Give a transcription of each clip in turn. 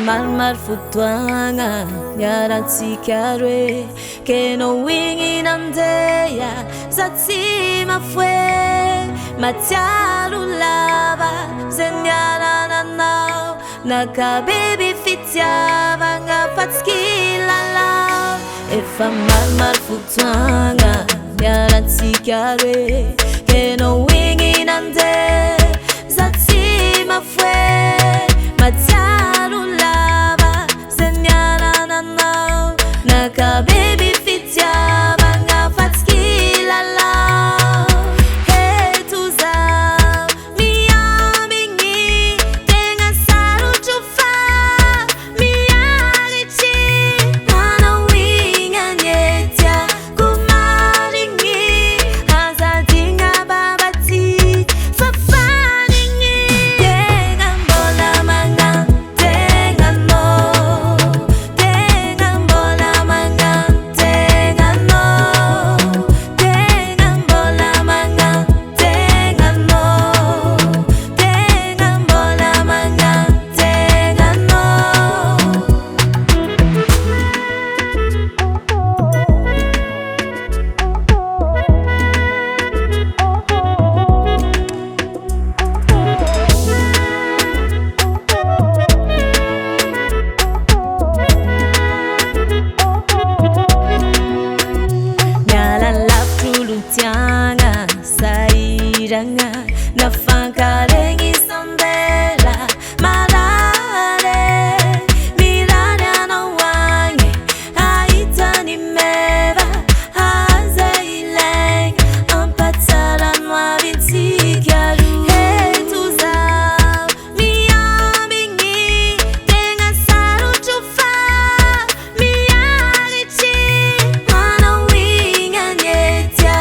marmar futuanga Yaratsi chiare che non wingi nandeya Zatsima fue Matiaru lava Zenyara nanau Naka baby fitiava Nga fatski lala Efa marmar futuanga Yaratsi chiare che non wingi nandeya Zatsima fue Matiaru lava Zenyara nanau Naka baby fitiava Nga fatski lala Tianga sairanga na fankarengi sambela marare milania no wange aitani meva azaileng ampatsala noa vinti chiaru hetuza miamingi tenga saru chufa miarici mana winga nyetia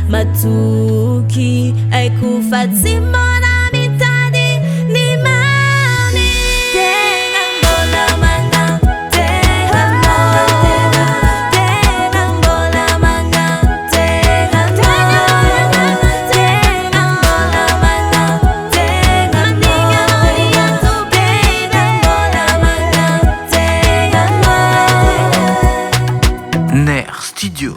Matuki ai kufatsimona mitadi ni mani Tengang bola manga Tengang bola manga Tengang bola manga Tengang bola manga Ner Studio.